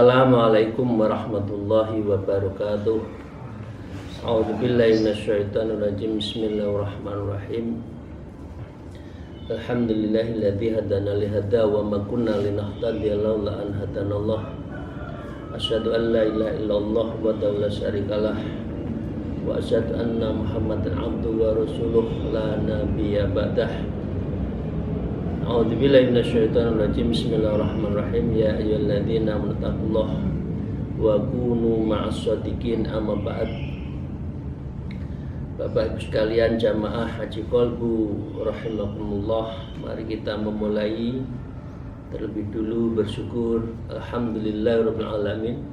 Assalamualaikum warahmatullahi wabarakatuh. A'udzubillahi minasyaitonirrajim. Bismillahirrahmanirrahim. Alhamdulillahilladzi hadana lihada wa ma kunna linahtadiya laula an hadanallah. Asyhadu an la ilaha illallah wa la syarikalah wa asyhadu anna Muhammadan abduhu wa rasuluh la nabiyya ba'dah. A'udzubillahi minasyaitonirrajim. Bismillahirrahmanirrahim. Ya ayyuhalladzina amanu taqullaha wa kunu ma'as-shadiqin. Amma ba'd. Bapak Ibu sekalian jamaah Haji Qalbu rahimakumullah, mari kita memulai terlebih dulu bersyukur alhamdulillahirabbil alamin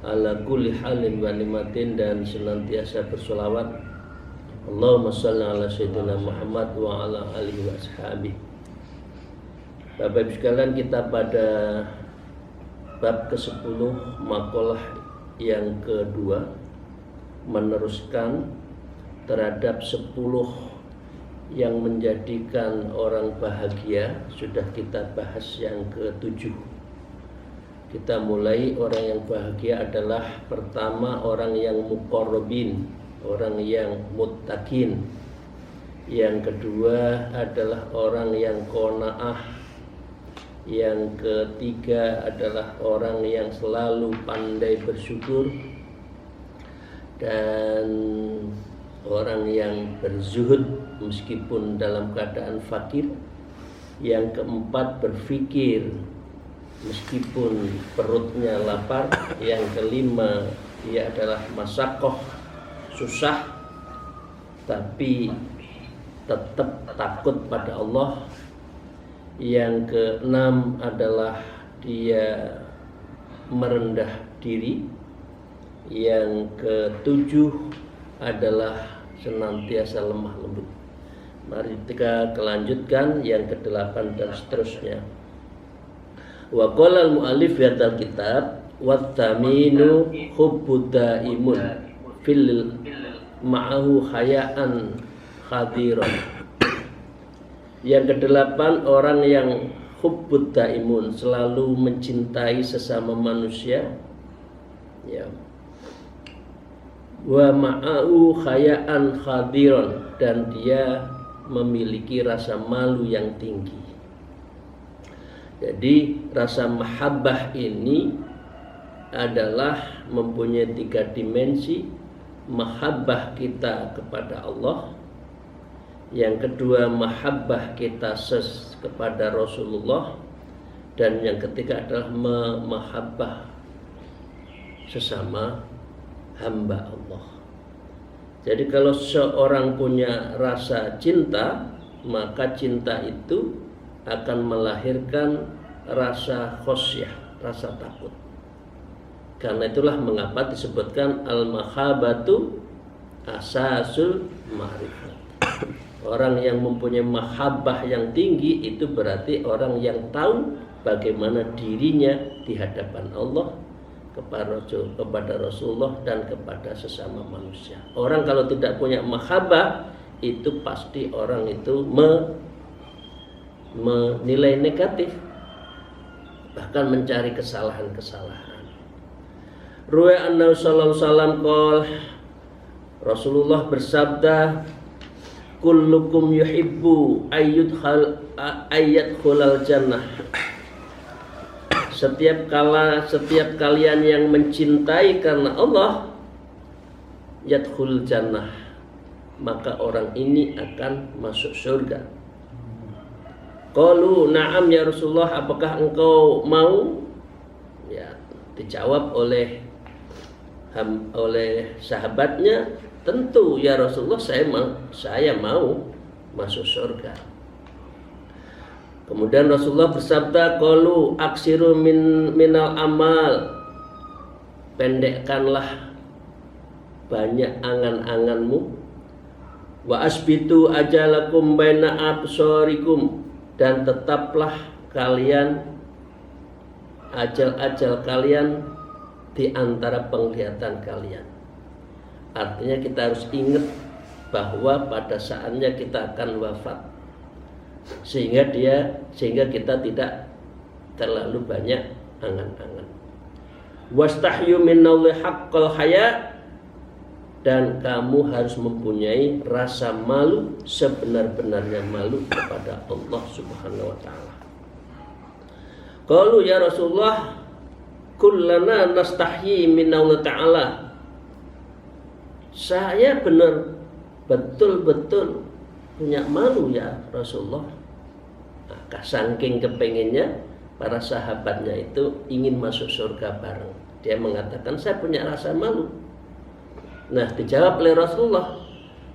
ala kulli halin wa nikmatin, dan senantiasa bersolawat Allahumma shalli ala sayyidina Muhammad wa ala alihi wa ashabihi. Bapak Ibu sekalian, kita pada bab ke-10 makalah yang kedua, meneruskan terhadap 10 yang menjadikan orang bahagia. Sudah kita bahas yang ke-7. Kita mulai, orang yang bahagia adalah pertama orang yang muqarrabin, orang yang muttaqin. Yang kedua adalah orang yang qanaah. Yang ketiga adalah orang yang selalu pandai bersyukur dan orang yang berzuhud meskipun dalam keadaan fakir. Yang keempat, berfikir meskipun perutnya lapar. Yang kelima, ia adalah masyaqqah, susah tapi tetap takut pada Allah. Yang keenam adalah dia merendah diri. Yang ketujuh adalah senantiasa lemah lembut. Mari kita lanjutkan yang ke-8 dan seterusnya. Wa qala al-mu'allif fi hadzal kitab wa taminu hubbud daimun fil ma'ahu hayaan khadiran. Yang ke-8, orang yang hubbud daimun, selalu mencintai sesama manusia, ya. Wa ma'ahu hayaan khadiron, dan dia memiliki rasa malu yang tinggi. Jadi rasa mahabbah ini adalah mempunyai 3 dimensi. Mahabbah kita kepada Allah. Yang kedua, mahabbah kita kepada Rasulullah. Dan yang ketiga adalah mahabbah sesama hamba Allah. Jadi kalau seorang punya rasa cinta, maka cinta itu akan melahirkan rasa khosyah, rasa takut. Karena itulah mengapa disebutkan al-mahabbatu asasul ma'rifat. Orang yang mempunyai mahabbah yang tinggi itu berarti orang yang tahu bagaimana dirinya di hadapan Allah, kepada Rasulullah, dan kepada sesama manusia. Orang kalau tidak punya mahabbah, itu pasti orang itu menilai negatif, bahkan mencari kesalahan-kesalahan. Ruwaya annahu sallallahu alaihi wasallam qala, Rasulullah bersabda, kullukum yuhibbu ayyadkhulal jannah. Setiap kalian yang mencintai karena Allah, yadkhul jannah, maka orang ini akan masuk surga. Qalu na'am ya Rasulullah, apakah engkau mau? Ya, dijawab oleh sahabatnya, tentu ya Rasulullah, saya mau masuk surga. Kemudian Rasulullah bersabda, qalu aksiru minal amal, pendekkanlah banyak angan-anganmu. Wa asbitu ajalakum baina absarikum, dan tetaplah kalian ajal-ajal kalian di antara penglihatan kalian. Artinya kita harus ingat bahwa pada saatnya kita akan wafat, sehingga kita tidak terlalu banyak angan-angan. Wastahyu minallahi haqqal haya, dan kamu harus mempunyai rasa malu sebenar-benarnya malu kepada Allah Subhanahu wa taala. Qalu ya Rasulullah, kullana nastahyi minallahi ta'ala. Saya betul-betul punya malu ya Rasulullah. Maka saking kepengennya para sahabatnya itu ingin masuk surga bareng. Dia mengatakan, saya punya rasa malu. Nah, dijawab oleh Rasulullah,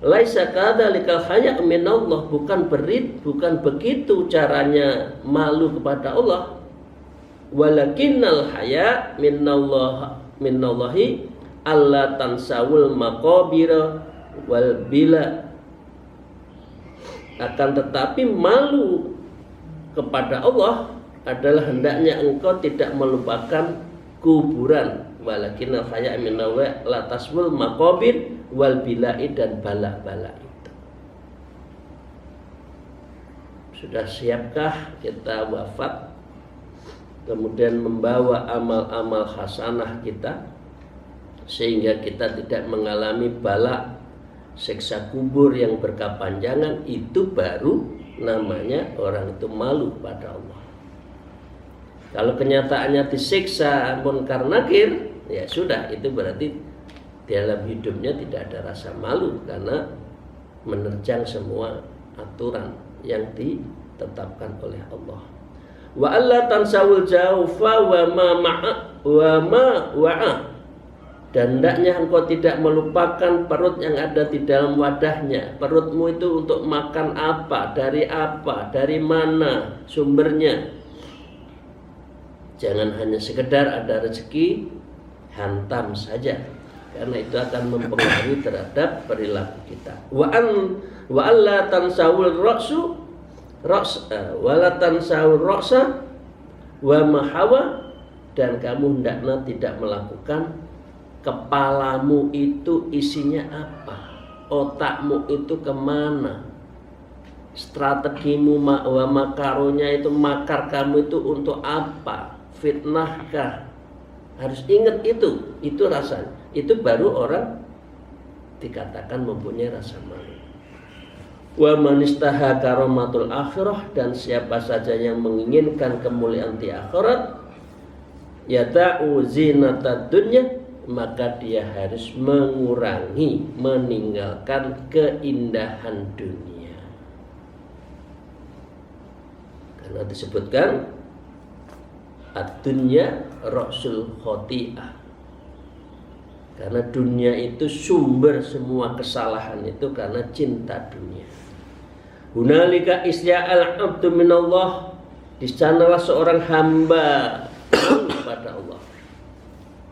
laisa kadzalikal haya' minallah, bukan begitu caranya malu kepada Allah. Walakinnal haya' minallahi alla tansawul maqabira wal bila. Akan tetapi malu kepada Allah adalah hendaknya engkau tidak melupakan kuburan. Walakinnal haya' minallahi la taswul maqabir wal bila'i, dan bala-bala itu. Sudah siapkah kita wafat kemudian membawa amal-amal hasanah kita sehingga kita tidak mengalami bala siksa kubur yang berkepanjangan? Itu baru namanya orang itu malu pada Allah. Kalau kenyataannya disiksa munkar nakir, ya sudah, itu berarti dalam hidupnya tidak ada rasa malu karena menerjang semua aturan yang ditetapkan oleh Allah. Wa alla tansawul jaufa wa ma wa'a, dan hendaknya engkau tidak melupakan perut yang ada di dalam wadahnya. Perutmu itu untuk makan apa, dari mana sumbernya. Jangan hanya sekedar ada rezeki hantam saja, karena itu akan mempengaruhi terhadap perilaku kita. Wa alla tansawul ra'sa wa mahawa, dan kamu hendaknya tidak melakukan kepalamu itu isinya apa, otakmu itu kemana, strategimu wa makaronya itu, makar kamu itu untuk apa, fitnahkah? Harus ingat itu rasanya. Itu baru orang dikatakan mempunyai rasa malu. Wa manistaha karomatul akhirah, dan siapa saja yang menginginkan kemuliaan di akhirat, yata'u zinatad dunya, maka dia harus meninggalkan keindahan dunia. Karena disebutkan ad-dunya ra'sul khoti'ah, karena dunia itu sumber semua kesalahan itu karena cinta dunia. Hunalika isya'al abdu minallah, di sanalah seorang hamba kepada Allah.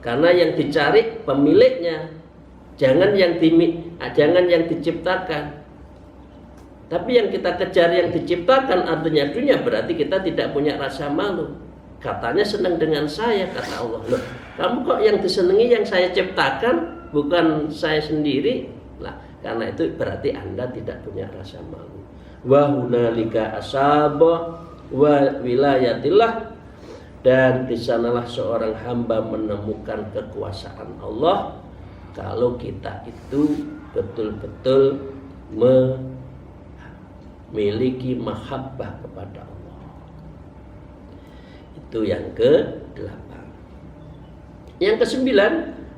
Karena yang dicari pemiliknya, jangan yang diciptakan. Tapi yang kita kejar yang diciptakan, artinya dunia, berarti kita tidak punya rasa malu. Katanya senang dengan saya, kata Allah. Loh, kamu kok yang disenangi yang saya ciptakan, bukan saya sendiri? Nah, karena itu berarti Anda tidak punya rasa malu. Wa hunalika asaba wa wilayatillah, dan di sanalah seorang hamba menemukan kekuasaan Allah kalau kita itu betul-betul memiliki mahabbah kepada Allah. Itu yang ke-8. Yang ke-9,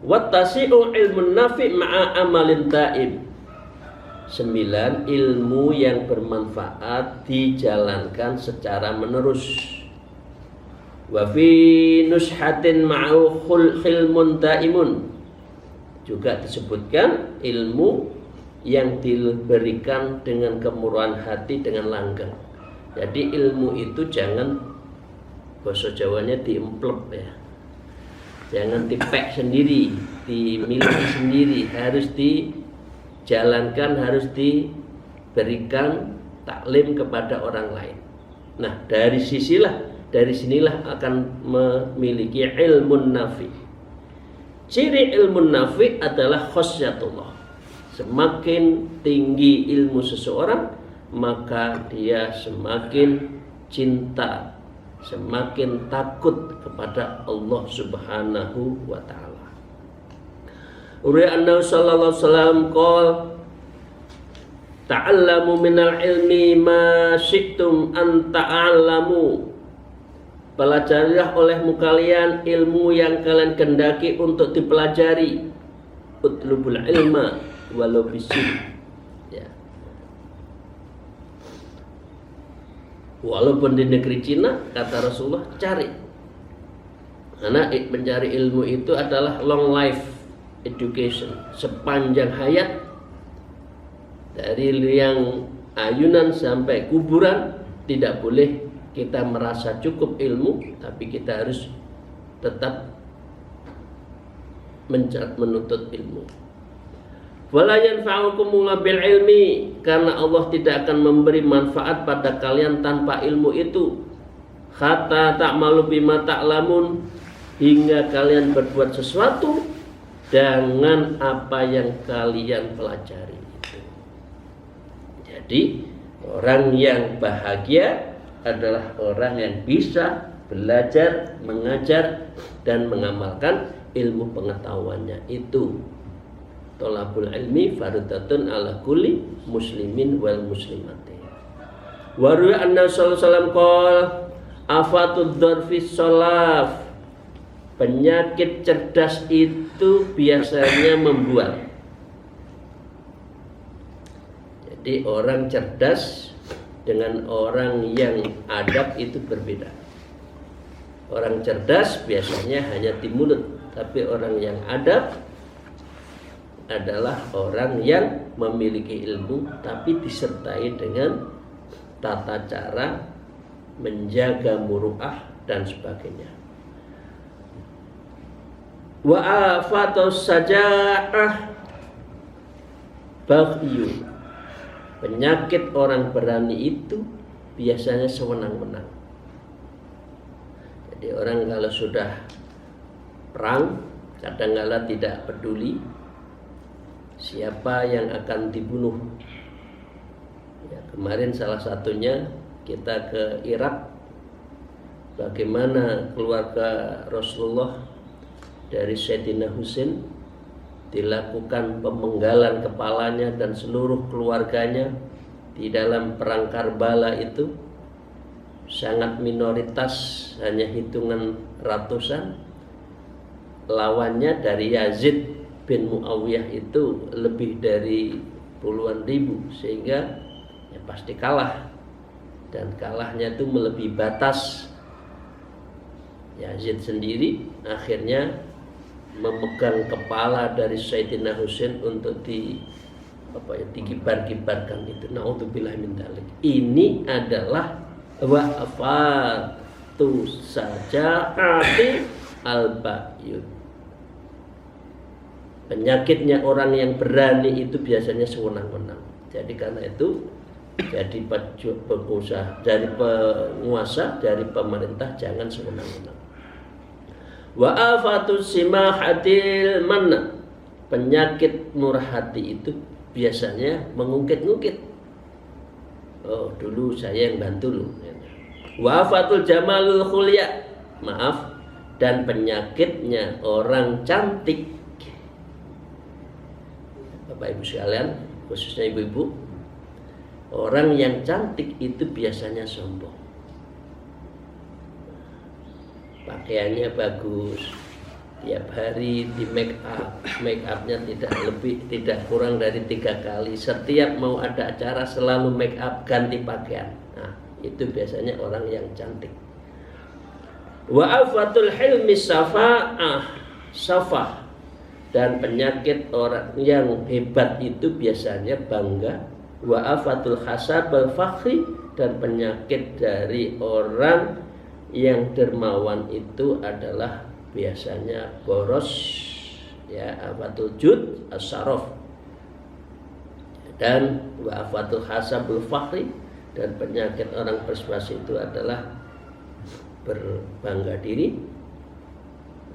wattasi'u ilmun nafi' ma'a amalin ta'ib. 9, ilmu yang bermanfaat dijalankan secara menerus. Wa fi nushatin ma'u khilmun ta'imun, juga disebutkan ilmu yang diberikan dengan kemurahan hati, dengan langgeng. Jadi ilmu itu jangan, bahasa Jawanya, diemplek ya. Jangan dipek sendiri, dimiliki sendiri, harus dijalankan, harus diberikan taklim kepada orang lain. Nah, dari sinilah akan memiliki ilmun nafi. Ciri ilmun nafi adalah khasyatullah. Semakin tinggi ilmu seseorang, maka dia semakin cinta semakin takut kepada Allah Subhanahu wa taala. Uriya sallallahu alaihi wasallam qol ta'allamu minal ilmi ma syi'tum an ta'allamu. Pelajarilah olehmu kalian ilmu yang kalian kendaki untuk dipelajari. Utlubul ilma walau bisin. Ya. Walaupun di negeri Cina, kata Rasulullah, cari. Karena mencari ilmu itu adalah long life education, sepanjang hayat. Dari yang ayunan sampai kuburan tidak boleh kita merasa cukup ilmu, tapi kita harus tetap menuntut ilmu. Wala yanfa'ukum bil ilmi, karena Allah tidak akan memberi manfaat pada kalian tanpa ilmu itu. Hatta ta'malu bima ta'lamun, hingga kalian berbuat sesuatu dengan apa yang kalian pelajari. Jadi orang yang bahagia adalah orang yang bisa belajar, mengajar, dan mengamalkan ilmu pengetahuannya itu. Thalabul ilmi fardhatun ala kulli muslimin wal muslimati. Wa ruya anna sallallahu alaihi wasallam qala afatud dzarfi sholaf. Penyakit cerdas itu biasanya membual. Jadi orang cerdas dengan orang yang adab itu berbeda. Orang cerdas biasanya hanya di mulut, tapi orang yang adab adalah orang yang memiliki ilmu tapi disertai dengan tata cara menjaga muru'ah dan sebagainya. Wa afatus saja'ah baghyu. Penyakit orang berani itu biasanya sewenang-wenang. Jadi orang kalau sudah perang kadang-kala tidak peduli siapa yang akan dibunuh. Ya, kemarin salah satunya kita ke Irak, bagaimana keluarga Rasulullah dari Sayyidina Husain dilakukan pemenggalan kepalanya dan seluruh keluarganya di dalam perang Karbala itu sangat minoritas, hanya hitungan ratusan. Lawannya dari Yazid bin Muawiyah itu lebih dari puluhan ribu, sehingga ya pasti kalah, dan kalahnya itu melebihi batas. Yazid sendiri akhirnya memegang kepala dari Sayyidina Husain untuk digibar-gibarkan itu. Naudzubillah min dzalik. Ini adalah wa'afatu saja'ati al-ba'yun. Penyakitnya orang yang berani itu biasanya sewenang-wenang. Jadi karena itu jadi pengusaha, dari penguasa, dari pemerintah jangan sewenang-wenang. Wa afatus simahatil manna. Penyakit murah hati itu biasanya mengungkit-ungkit. Oh, dulu saya yang bantu lu. Wa afatul jamalul khulya. Maaf, dan penyakitnya orang cantik. Bapak Ibu sekalian, khususnya ibu-ibu, orang yang cantik itu biasanya sombong. Pakaiannya bagus, tiap hari di make upnya tidak kurang dari 3 kali. Setiap mau ada acara selalu make up, ganti pakaian. Nah, itu biasanya orang yang cantik. Wa afatul hilmi safah, dan penyakit orang yang hebat itu biasanya bangga. Wa afatul hasab al fakhri, dan penyakit dari orang yang dermawan itu adalah biasanya boros, ya, afatul jud as-saraf. Dan wa afatul hasabul fakhri, dan penyakit orang persuasi itu adalah berbangga diri.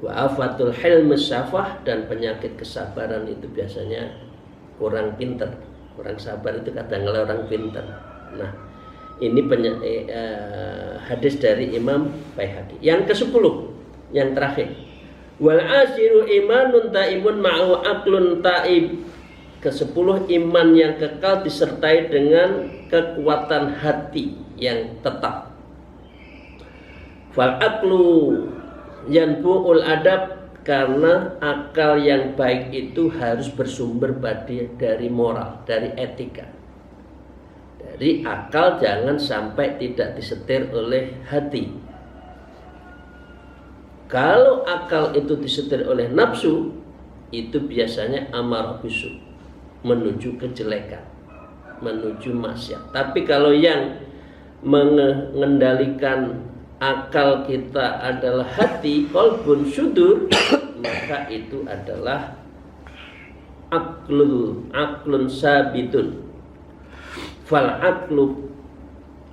Wa afatul hilm syafah, dan penyakit kesabaran itu biasanya kurang pintar. Orang sabar itu kadang-kadang orang pintar. Nah, Ini hadis dari Imam Baihaqi. Yang ke-10, yang terakhir. Wal asyiru imanun taibun ma'u aqlun taib. Ke-10 iman yang kekal disertai dengan kekuatan hati yang tetap. Fal aqlu yanbu'ul adab, karena akal yang baik itu harus bersumber dari moral, dari etika. Dari akal jangan sampai tidak disetir oleh hati. Kalau akal itu disetir oleh nafsu, itu biasanya amarah bisu, menuju kejelekan, menuju maksiat. Tapi kalau yang mengendalikan akal kita adalah hati, qalbun syudur, maka itu adalah aklun sabitun. Fal aqlu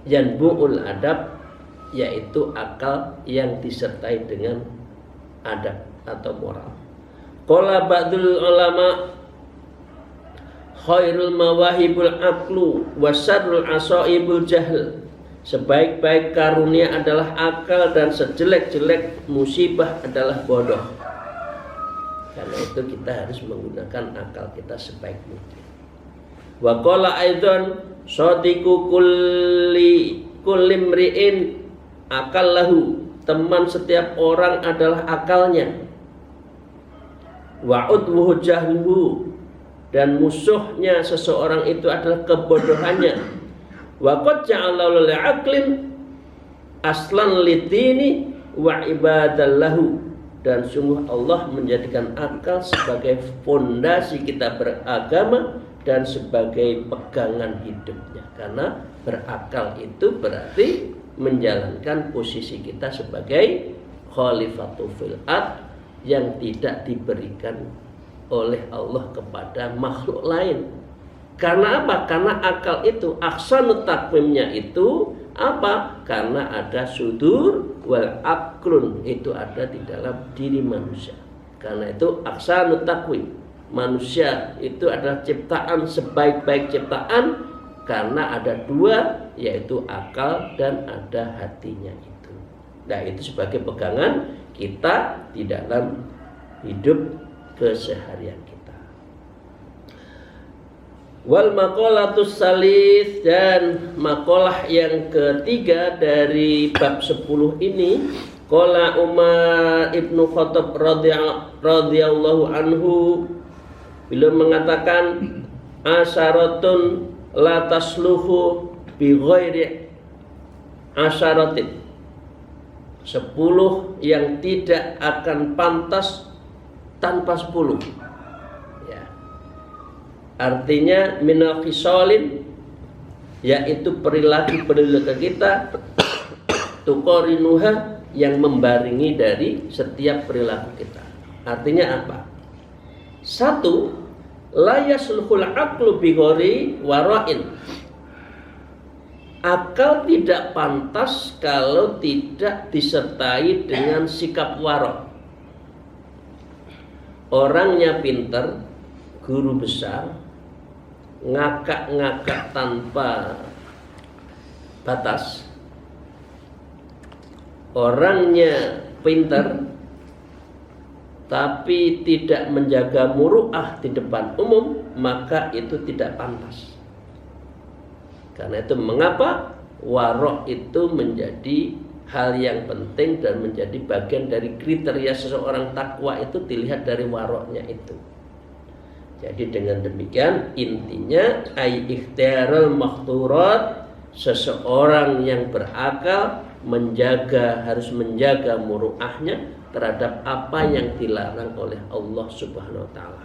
yanbu'ul adab, yaitu akal yang disertai dengan adab atau moral. Qala ba'dul ulama khairul mawahibul aqlu wa syarrul asaibul jahl. Sebaik-baik karunia adalah akal dan sejelek-jelek musibah adalah bodoh. Karena itu kita harus menggunakan akal kita sebaik mungkin. Wa qala aidan sadiqu kulli mri'in akallahu, teman setiap orang adalah akalnya. Wa udwuhu jahluhu, dan musuhnya seseorang itu adalah kebodohannya. Wa qad ja'alallahu li'aqlin aslan lidini wa ibadallahu, dan sungguh Allah menjadikan akal sebagai fondasi kita beragama dan sebagai pegangan hidupnya. Karena berakal itu berarti menjalankan posisi kita sebagai khalifatul fil ard yang tidak diberikan oleh Allah kepada makhluk lain. Karena apa? Karena akal itu ahsanut takwimnya itu apa? Karena ada sudur wal aklun, itu ada di dalam diri manusia. Karena itu ahsanut takwim, manusia itu adalah ciptaan sebaik-baik ciptaan karena ada dua, yaitu akal dan ada hatinya itu. Nah, itu sebagai pegangan kita di dalam hidup keseharian kita. Wal maqalatus salis, dan maqalah yang ketiga dari bab 10 ini, qala Umar ibnu Khattab radhiyallahu anhu, beliau mengatakan asyaratun la tasluhu bi ghairi asyaratin, 10 yang tidak akan pantas tanpa 10. Artinya minal khisalin, yaitu perilaku kita tuqarinuha, yang membaringi dari setiap perilaku kita. Artinya apa? 1, la yasluhul aqlu bi ghairi wara'in. Akal tidak pantas kalau tidak disertai dengan sikap wara'. Orangnya pinter, guru besar, ngakak-ngakak tanpa batas, orangnya pintar tapi tidak menjaga muru'ah di depan umum, maka itu tidak pantas. Karena itu mengapa warok itu menjadi hal yang penting dan menjadi bagian dari kriteria seseorang takwa, itu dilihat dari waroknya itu. Jadi dengan demikian intinya ai ikhtiarul makhturat, seseorang yang berakal harus menjaga muruahnya terhadap apa yang dilarang oleh Allah Subhanahu wa taala.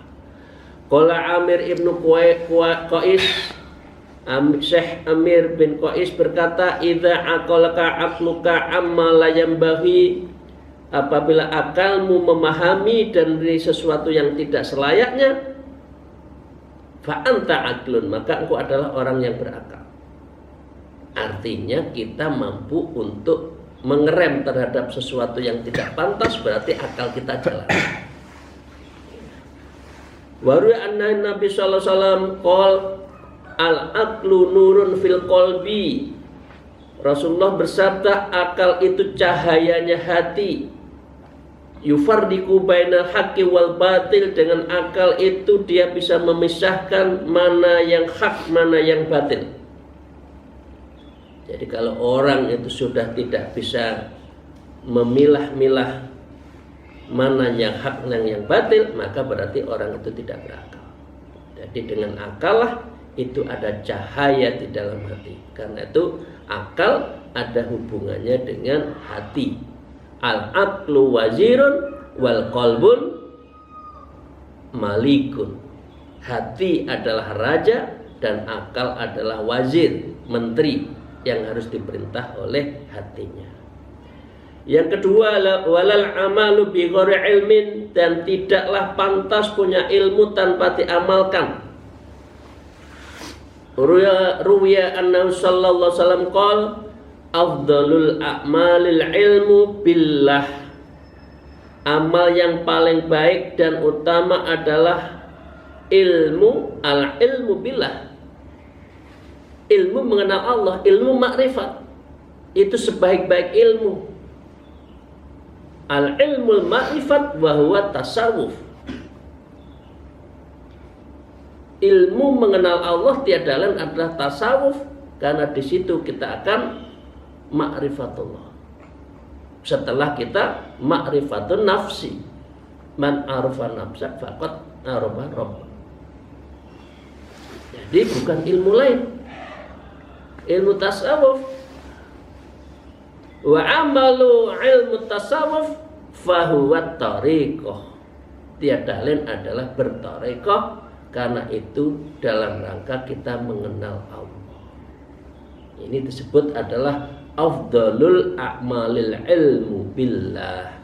Qala Amir ibnu Qais, Syekh Amir bin Qais berkata, idza aqalaka aqluka amma la yambaghi, apabila akalmu memahami dari sesuatu yang tidak selayaknya, fa anta aqlun, maka engkau adalah orang yang berakal. Artinya kita mampu untuk mengerem terhadap sesuatu yang tidak pantas, berarti akal kita jalan. Waru anna Nabi sallallahu alaihi wasallam qol al aqlu nurun fil qalbi Rasulullah bersabda, akal itu cahayanya hati. Yufarriqu bainal haqqi wal batil. Dengan akal itu dia bisa memisahkan mana yang hak, mana yang batil. Jadi kalau orang itu sudah tidak bisa memilah-milah mana yang hak dan yang batil, maka berarti orang itu tidak berakal. Jadi dengan akal lah itu ada cahaya di dalam hati. Karena itu akal ada hubungannya dengan hati. Al-aqlu wazirun wal qalbun malikun. Hati adalah raja dan akal adalah wazir, menteri yang harus diperintah oleh hatinya. Yang kedua, walal amalu bi ghairi ilmin, dan tidaklah pantas punya ilmu tanpa diamalkan. Ruwiya annahu sallallahu alaihi wasallam qala afdalul a'malil ilmu billah. Amal yang paling baik dan utama adalah ilmu, al-ilmu billah. Ilmu mengenal Allah, ilmu makrifat. Itu sebaik-baik ilmu. Al-ilmul ma'rifat wa huwa tasawuf. Ilmu mengenal Allah tiada lain adalah tasawuf, karena di situ kita akan ma'rifatullah. Setelah kita ma'rifatun nafsi, man arafa nafsa faqad arafa rabb. Jadi bukan ilmu lain, ilmu tasawuf. Wa amalu ilmu tasawuf fahuwa tariqah. Tiada lain adalah bertariqah, karena itu dalam rangka kita mengenal Allah. Ini disebut adalah afdalul a'malil ilmu billah.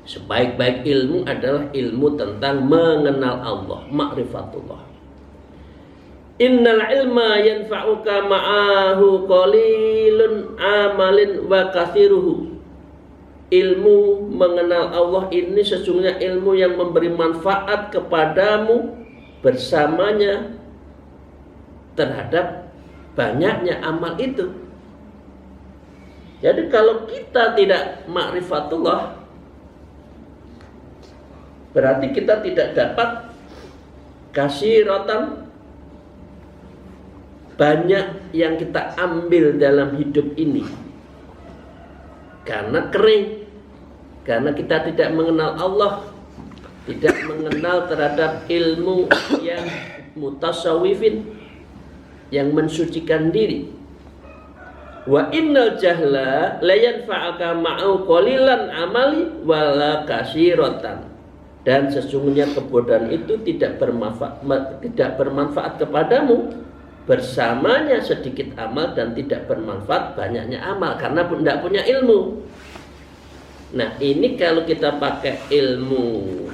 Sebaik-baik ilmu adalah ilmu tentang mengenal Allah, ma'rifatullah. Innal ilma yanfa'uka ma'ahu qalilun amalin wa kathiruhu. Ilmu mengenal Allah ini sesungguhnya ilmu yang memberi manfaat kepadamu bersamanya terhadap banyaknya amal itu. Jadi kalau kita tidak ma'rifatullah, berarti kita tidak dapat kasiratan, banyak yang kita ambil dalam hidup ini karena kering, karena kita tidak mengenal Allah, tidak mengenal terhadap ilmu yang mutasawwifin, yang mensucikan diri. Wa innal jahla la yanfa'aka ma'u qalilan amali wala kasiratan. Dan sesungguhnya kebodohan itu tidak bermanfaat kepadamu bersamanya sedikit amal, dan tidak bermanfaat banyaknya amal karena tidak punya ilmu. Nah, ini kalau kita pakai ilmu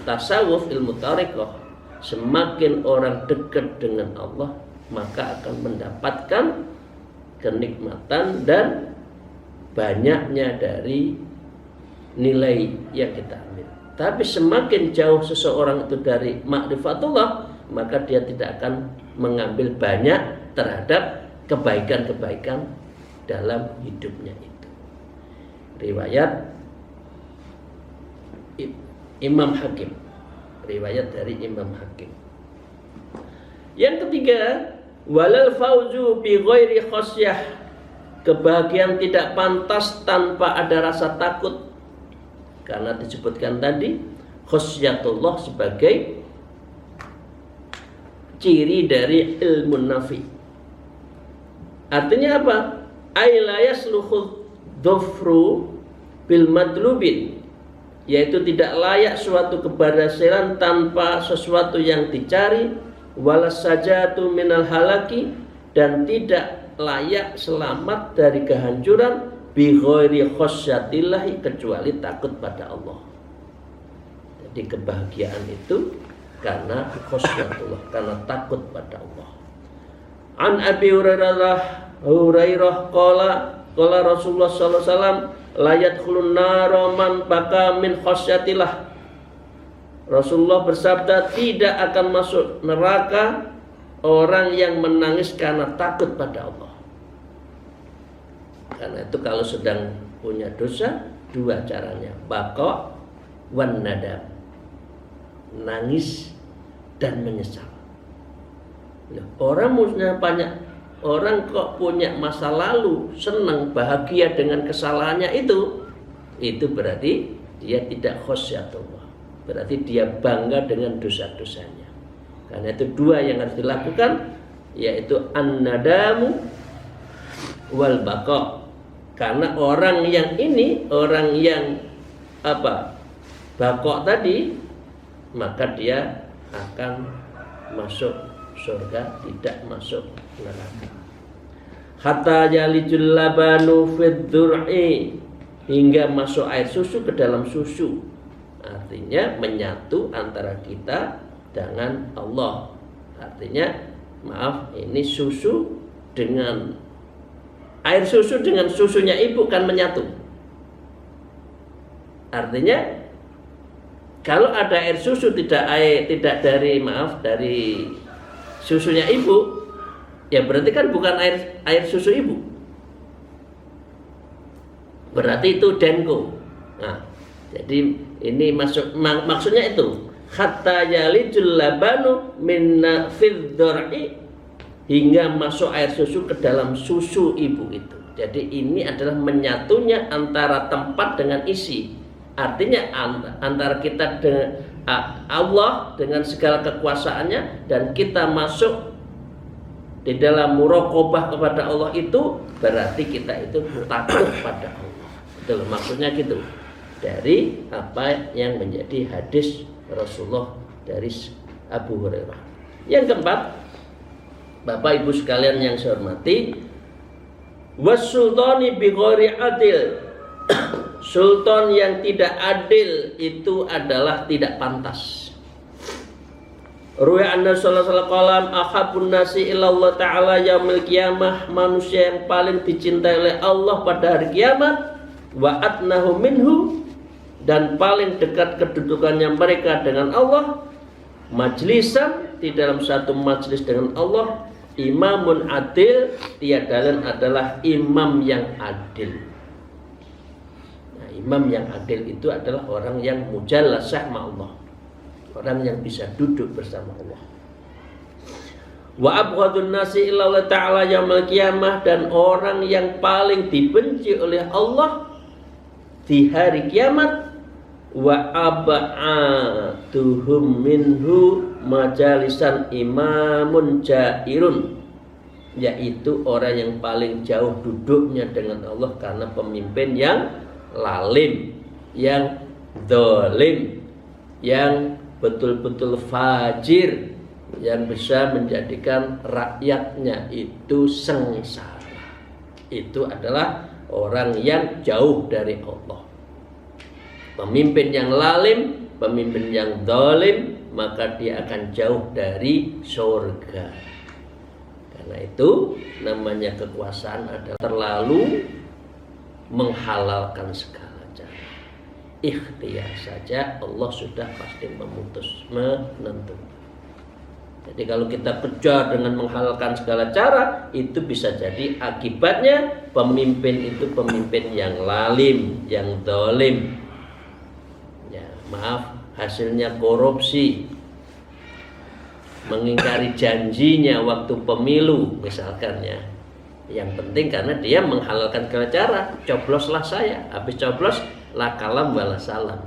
tasawuf, ilmu thariqah, semakin orang dekat dengan Allah, maka akan mendapatkan kenikmatan dan banyaknya dari nilai yang kita ambil. Tapi semakin jauh seseorang itu dari ma'rifatullah, maka dia tidak akan mengambil banyak terhadap kebaikan-kebaikan dalam hidupnya itu. Riwayat Imam Hakim. Riwayat dari Imam Hakim. Yang ketiga, walal fauzu bi ghairi khasyah. Kebahagiaan tidak pantas tanpa ada rasa takut. Karena disebutkan tadi khasyatullah sebagai ciri dari ilmu nafi. Artinya apa? Ay la yasluhu dhufru bil madlubin, yaitu tidak layak suatu keberhasilan tanpa sesuatu yang dicari, walas sajatu minal halaki, dan tidak layak selamat dari kehancuran bi ghairi khasyatillahi, kecuali takut pada Allah. Jadi kebahagiaan itu karena khasyatullah, karena takut pada Allah. An Abi Hurairah qala Rasulullah sallallahu alaihi wasallam la yadkhulun nara man baka min khasyatillah. Rasulullah bersabda, tidak akan masuk neraka orang yang menangis karena takut pada Allah. Karena itu kalau sedang punya dosa, dua caranya, baqa wan nadam, nangis dan menyesal. Orang kok punya masa lalu, senang, bahagia dengan kesalahannya itu berarti dia tidak khasyatullah, berarti dia bangga dengan dosa-dosanya. Karena itu dua yang harus dilakukan, yaitu an-nadamu wal baqa. Karena orang yang baqa tadi, maka dia akan masuk surga, tidak masuk neraka. Hatta yalijul labanu fid dur'i, hingga masuk air susu ke dalam susu. Artinya menyatu antara kita dengan Allah. Artinya ini susu dengan air susu dengan susunya ibu kan menyatu. Artinya kalau ada air susu tidak dari susunya ibu, ya berarti kan bukan air susu ibu. Berarti itu denko. Nah, jadi ini maksudnya itu hatta yalijul labanu minna fid dur'i, hingga masuk air susu ke dalam susu ibu itu. Jadi ini adalah menyatunya antara tempat dengan isi. Artinya antara kita dengan Allah dengan segala kekuasaannya, dan kita masuk di dalam muraqabah kepada Allah, itu berarti kita itu takut pada Allah. Itu maksudnya gitu. Dari apa yang menjadi hadis Rasulullah dari Abu Hurairah. Yang keempat, Bapak Ibu sekalian yang saya hormati, was-sultani bi ghairi adil. Sultan yang tidak adil itu adalah tidak pantas. Ruya anna sallallahu alaihi wasallam ahabun nasi ilallah ta'ala yaumil qiyamah, manusia yang paling dicintai oleh Allah pada hari kiamat, wa adnahu minhu, dan paling dekat kedudukannya mereka dengan Allah, majlisan, di dalam satu majlis dengan Allah, imamun adil, tiada lain adalah imam yang adil. Nah, imam yang adil itu adalah orang yang mujallasah ma Allah, orang yang bisa duduk bersama Allah. Wa abghadun nasi illa Allah ta'ala yaumil qiyamah, dan orang yang paling dibenci oleh Allah di hari kiamat, wa ab'atuhum minhu majalisan imamun jairun, yaitu orang yang paling jauh duduknya dengan Allah karena pemimpin yang lalim, yang zalim, yang betul-betul fajir, yang bisa menjadikan rakyatnya itu sengsara. Itu adalah orang yang jauh dari Allah. Pemimpin yang lalim, pemimpin yang zalim, maka dia akan jauh dari surga. Karena itu namanya kekuasaan adalah terlalu menghalalkan segala cara. Ikhtiar saja Allah sudah pasti menentukan. Jadi kalau kita kejar dengan menghalalkan segala cara, itu bisa jadi akibatnya pemimpin itu pemimpin yang lalim, yang zalim. Hasilnya korupsi, mengingkari janjinya waktu pemilu misalkan ya. Yang penting karena dia menghalalkan segala cara, cobloslah saya, habis coblos la kalam wala salam,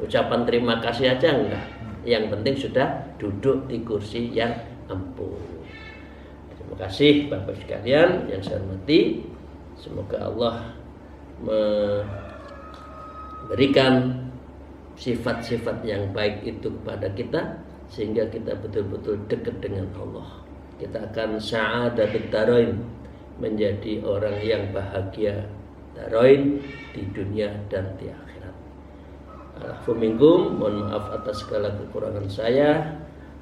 ucapan terima kasih aja enggak, yang penting sudah duduk di kursi yang empuk. Terima kasih Bapak sekalian yang saya hormati, semoga Allah memberikan sifat-sifat yang baik itu kepada kita, sehingga kita betul-betul dekat dengan Allah. Kita akan sa'adatut darain, menjadi orang yang bahagia darain, di dunia dan di akhirat. Alhamdulillah minkum, mohon maaf atas segala kekurangan saya.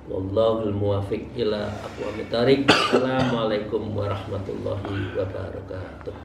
Wallahul muwaffiq ila aqwamit thariq. Assalamualaikum warahmatullahi wabarakatuh.